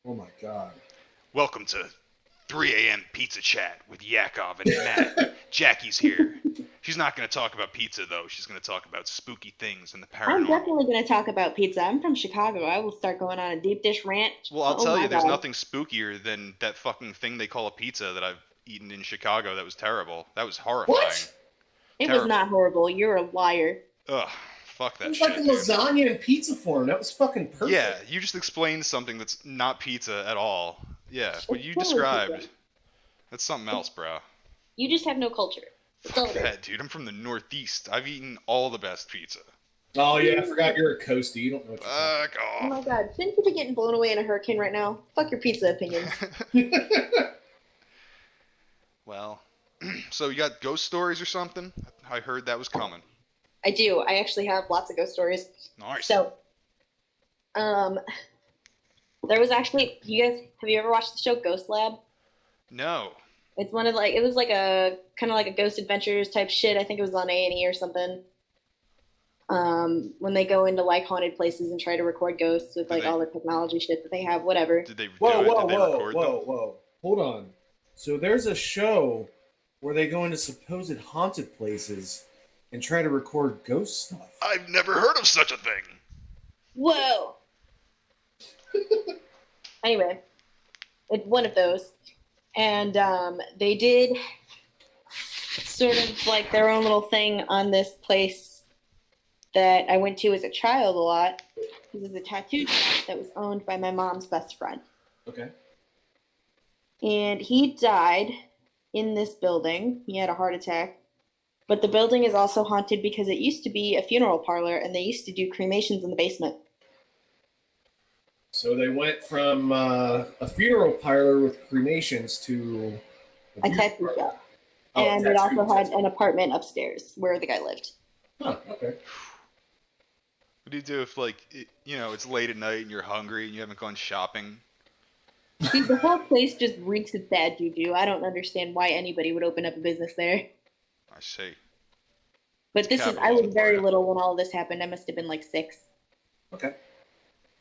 Oh my god. Welcome to 3 a.m. Pizza Chat with Yakov and Matt. Jackie's here. She's not going to talk about pizza, though. She's going to talk about spooky things and the I'm paranormal. definitely going to talk about pizza. I'm from Chicago. I will start going on a deep dish rant. Well, I'll Oh tell my you, there's God. nothing spookier than that fucking thing they call a pizza that I've eaten in Chicago that was terrible. That was horrifying. What? It Terrible. was not horrible. You're a liar. Ugh, fuck It that was shit, like a dude. lasagna in pizza form. That was fucking perfect. Yeah, you just explained something that's not pizza at all. Yeah, what It's you totally described, pizza. that's something else, bro. You just have no culture. That's all Fuck it is. that, dude. I'm from the Northeast. I've eaten all the best pizza. Oh yeah, I forgot you're a coastie. You don't know what you're talking Fuck Oh my off. God. Shouldn't you be getting blown away in a hurricane right now? Fuck your pizza opinions. about. Well, so you got ghost stories or something? I heard that was coming. I do. I actually have lots of ghost stories. Nice. So, there was actually, have you ever watched the show Ghost Lab? No. It was like a kind of like a Ghost Adventures type shit. I think it was on A&E or something. When they go into like haunted places and try to record ghosts with like all the technology shit that they have, whatever. Did they do Whoa, it? whoa, Did they whoa, record whoa, them? whoa. Hold on. So there's a show where they go into supposed haunted places and try to record ghost stuff. I've never heard of such a thing. Whoa. Anyway, it's one of those, and they did sort of like their own little thing on this place that I went to as a child a lot. This is a tattoo shop that was owned by my mom's best friend. Okay. And he died in this building. He had a heart attack. But the building is also haunted because it used to be a funeral parlor and they used to do cremations in the basement. So they went from a funeral parlor with cremations to A tattoo shop. Oh, And it also had an apartment upstairs where the guy lived. Huh, okay. What do you do if, like, it's late at night and you're hungry and you haven't gone shopping? Dude, the whole place just reeks of bad juju. I don't understand why anybody would open up a business there. I see. But I was very little when all of this happened. I must have been like 6. Okay.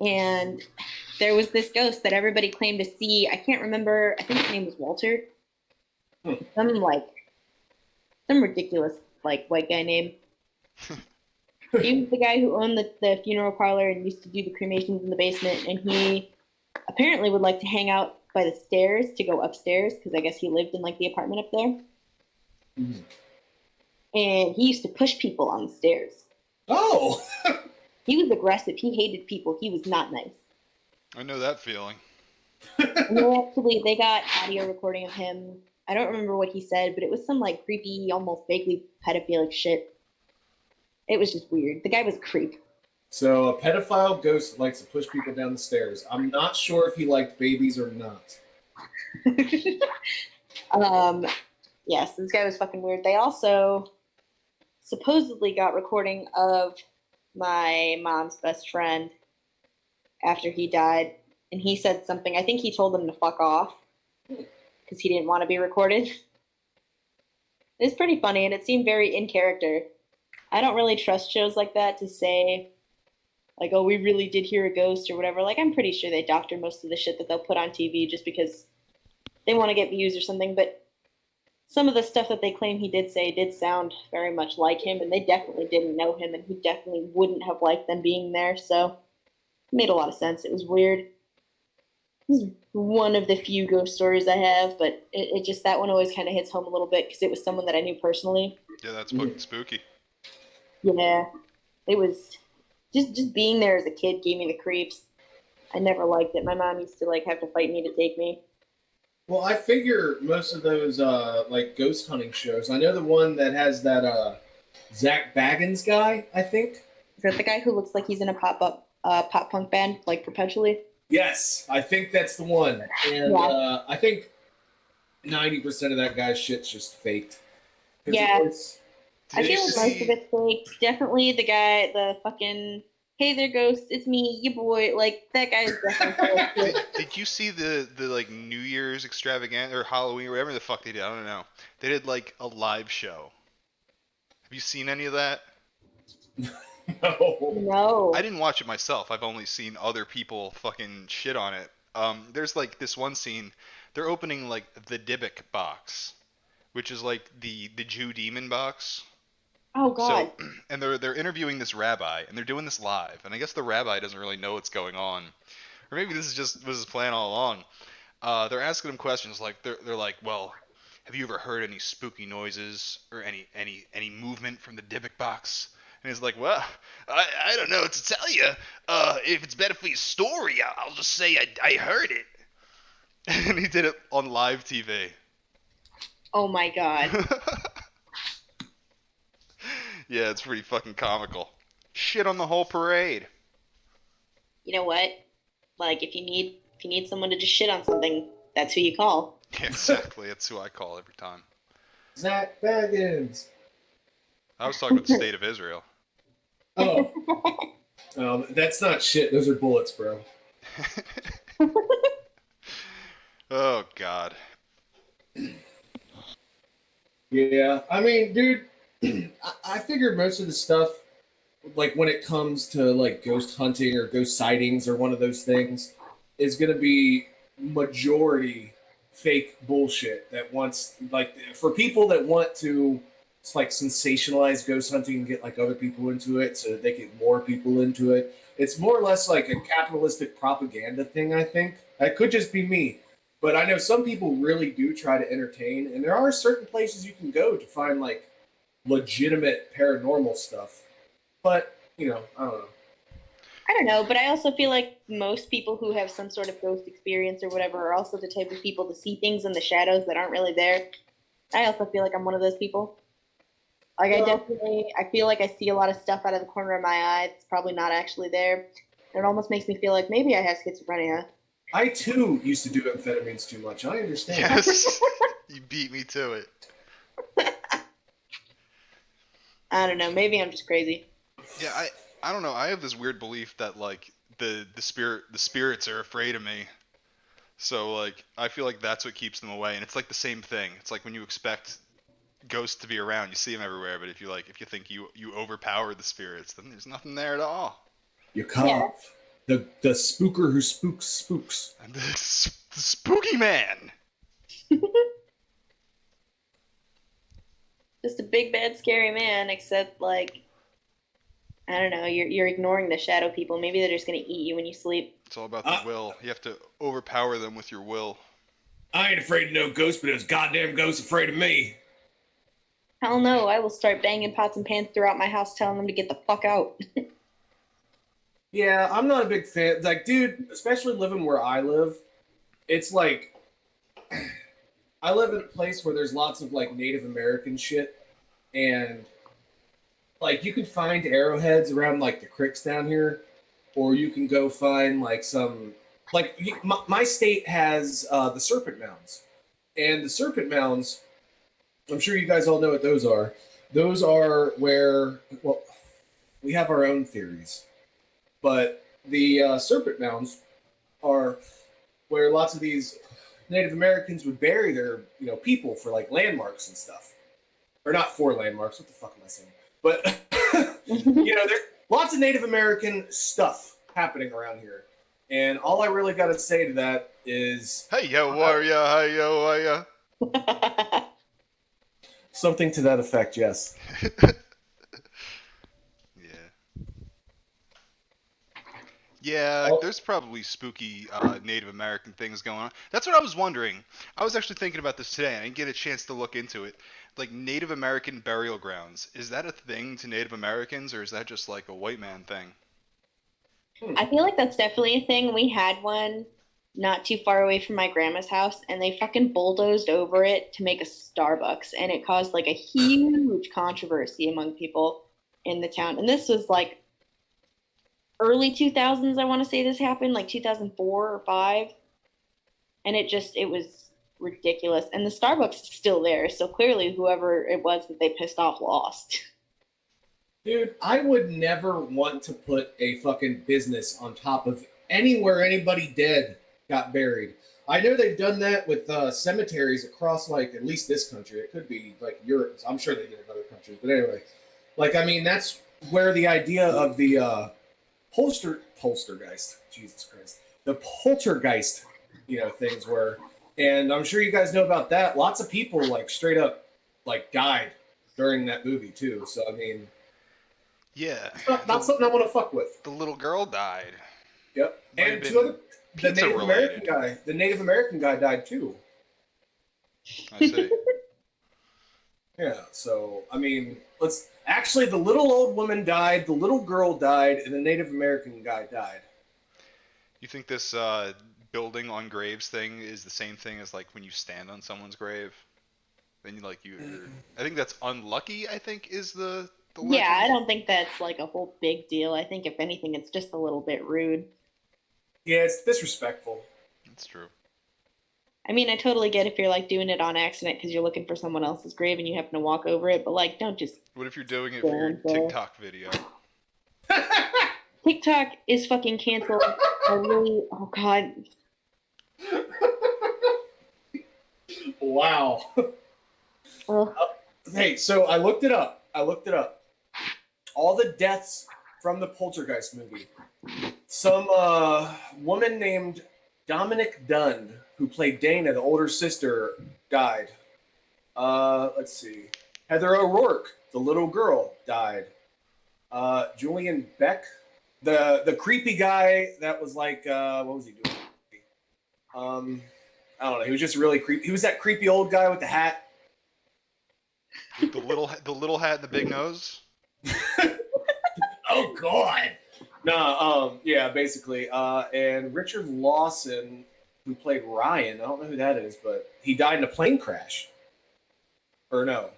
And there was this ghost that everybody claimed to see. I can't remember. I think his name was Walter. Some ridiculous like white guy name. He was the guy who owned the funeral parlor and used to do the cremations in the basement. And he apparently would like to hang out by the stairs to go upstairs because I guess he lived in like the apartment up there. Mm-hmm. And he used to push people on the stairs. Oh! He was aggressive. He hated people. He was not nice. I know that feeling. And they got audio recording of him. I don't remember what he said, but it was some like creepy, almost vaguely pedophilic shit. It was just weird. The guy was a creep. So a pedophile ghost likes to push people down the stairs. I'm not sure if he liked babies or not. Yes, this guy was fucking weird. They also supposedly got recording of my mom's best friend after he died, and he said something. I think he told them to fuck off because he didn't want to be recorded. It's pretty funny, and it seemed very in character. I don't really trust shows like that to say, like, oh, we really did hear a ghost or whatever. Like, I'm pretty sure they doctor most of the shit that they'll put on TV just because they want to get views or something, but some of the stuff that they claim he did say did sound very much like him, and they definitely didn't know him, and he definitely wouldn't have liked them being there, so it made a lot of sense. It was weird. This is one of the few ghost stories I have, but it just, that one always kind of hits home a little bit because it was someone that I knew personally. Yeah, that's fucking spooky. Yeah, it was just being there as a kid gave me the creeps. I never liked it. My mom used to like have to fight me to take me. Well, I figure most of those like ghost hunting shows. I know the one that has that Zach Baggins guy. I think. Is that the guy who looks like he's in a pop punk band like perpetually? Yes, I think that's the one. And Yeah. I think 90% of that guy's shit's just faked. Yeah. I Did feel you like most see- of it's fake. Definitely the guy, the fucking, hey there, ghost, it's me, your boy. Like, that guy is definitely fake. Did you see the like New Year's extravaganza or Halloween or whatever the fuck they did? I don't know. They did like a live show. Have you seen any of that? No. No. I didn't watch it myself. I've only seen other people fucking shit on it. There's like this one scene. They're opening like the Dybbuk box, which is like the Jew demon box. Oh God. So, and they're interviewing this rabbi, and they're doing this live, and I guess the rabbi doesn't really know what's going on, or maybe this is just was his plan all along. They're asking him questions like they're like, well, have you ever heard any spooky noises or any movement from the Dybbuk box? And he's like, well, I don't know what to tell you. If it's better for your story, I'll just say I heard it. And he did it on live TV. Oh my God. Yeah, it's pretty fucking comical. Shit on the whole parade. You know what? Like if you need someone to just shit on something, that's who you call. Yeah, exactly. That's who I call every time. Zach Baggins. I was talking about the state of Israel. Oh. That's not shit. Those are bullets, bro. Oh, God. Yeah, I mean, dude, I figured most of the stuff, like when it comes to like ghost hunting or ghost sightings or one of those things, is going to be majority fake bullshit that wants, like, for people that want to, it's like sensationalize ghost hunting and get like other people into it so that they get more people into it. It's more or less like a capitalistic propaganda thing, I think. That could just be me. But I know some people really do try to entertain, and there are certain places you can go to find like legitimate paranormal stuff. But, you know, I don't know. I don't know, but I also feel like most people who have some sort of ghost experience or whatever are also the type of people to see things in the shadows that aren't really there. I also feel like I'm one of those people. Like I feel like I see a lot of stuff out of the corner of my eye that's probably not actually there. It almost makes me feel like maybe I have schizophrenia. I too used to do amphetamines too much. I understand. Yes. You beat me to it. I don't know. Maybe I'm just crazy. Yeah, I don't know. I have this weird belief that like the spirits are afraid of me. So like I feel like that's what keeps them away, and it's like the same thing. It's like when you expect ghosts to be around, you see them everywhere, but if you think you overpower the spirits, then there's nothing there at all. Yakov, yeah. The spooker who spooks. And the spooky man. Just a big bad scary man, except like I don't know, you're ignoring the shadow people. Maybe they're just gonna eat you when you sleep. It's all about the will. You have to overpower them with your will. I ain't afraid of no ghosts, but those goddamn ghosts afraid of me. Hell no, I will start banging pots and pans throughout my house telling them to get the fuck out. Yeah, I'm not a big fan. Like, dude, especially living where I live, it's like I live in a place where there's lots of like Native American shit, and like you can find arrowheads around like the creeks down here, or you can go find like some like my state has the serpent mounds, and the serpent mounds. I'm sure you guys all know what those are. Those are where, well, we have our own theories, but the serpent mounds are where lots of these Native Americans would bury their, people for like landmarks and stuff, or not for landmarks. What the fuck am I saying? But there's lots of Native American stuff happening around here, and all I really got to say to that is, hey yo, warrior, hey yo, warrior. Something to that effect, yes. Yeah, there's probably spooky Native American things going on. That's what I was wondering. I was actually thinking about this today. I didn't get a chance to look into it. Like Native American burial grounds. Is that a thing to Native Americans, or is that just like a white man thing? I feel like that's definitely a thing. We had one not too far away from my grandma's house, and they fucking bulldozed over it to make a Starbucks, and it caused like a huge controversy among people in the town. And this was like early 2000s, I want to say this happened, like 2004 or 5. And it was ridiculous. And the Starbucks is still there, so clearly whoever it was that they pissed off lost. Dude, I would never want to put a fucking business on top of anywhere anybody dead got buried. I know they've done that with cemeteries across, like, at least this country. It could be, like, Europe. I'm sure they did it in other countries. But anyway, like, I mean, that's where the idea of the Poltergeist, Jesus Christ, the Poltergeist, things were. And I'm sure you guys know about that. Lots of people like straight up like died during that movie too. So I mean, Yeah. not something I want to fuck with. The little girl died. Yep. Might have And been two other the pizza Native related. American guy. The Native American guy died too. I see. Yeah. So I mean, the little old woman died, the little girl died, and the Native American guy died. You think this building on graves thing is the same thing as like when you stand on someone's grave? Then I think that's unlucky, I think is the legend. Yeah, I don't think that's like a whole big deal. I think if anything, it's just a little bit rude. Yeah, it's disrespectful. That's true. I mean, I totally get if you're like doing it on accident because you're looking for someone else's grave and you happen to walk over it, but like, don't just. What if you're doing it for your TikTok video? TikTok is fucking canceled. Oh god. Wow. Hey, so I looked it up. All the deaths from the Poltergeist movie. Some woman named Dominic Dunn, who played Dana, the older sister, died. Let's see. Heather O'Rourke, the little girl, died. Julian Beck, the creepy guy that was like, what was he doing? I don't know. He was just really creepy. He was that creepy old guy with the hat. With the little hat and the big nose. Oh God. No, yeah, basically. And Richard Lawson, who played Ryan, I don't know who that is, but he died in a plane crash. Or no.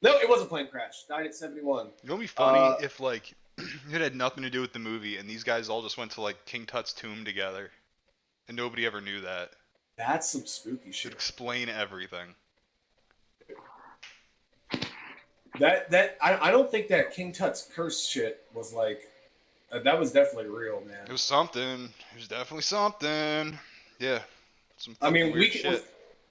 No, it was a plane crash. Died at 71. You know, it'd be funny if like it had nothing to do with the movie, and these guys all just went to like King Tut's tomb together, and nobody ever knew that. That's some spooky shit. It'd explain everything. I don't think that King Tut's curse shit was like that was definitely real, man. It was something. It was definitely something. Yeah. I mean,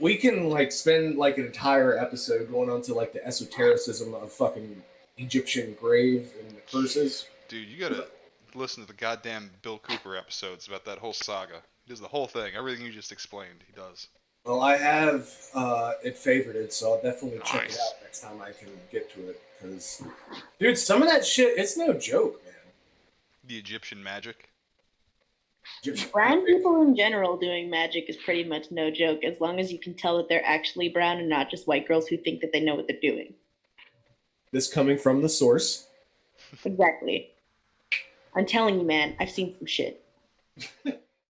we can like spend like an entire episode going on to like the esotericism of fucking Egyptian grave and the curses. Dude, you gotta listen to the goddamn Bill Cooper episodes about that whole saga. He does the whole thing. Everything you just explained, he does. Well, I have it favorited, so I'll definitely check it out next time I can get to it. Because, dude, some of that shit, it's no joke, man. The Egyptian magic. Brown people in general doing magic is pretty much no joke, as long as you can tell that they're actually brown and not just white girls who think that they know what they're doing. This coming from the source. Exactly. I'm telling you, man, I've seen some shit.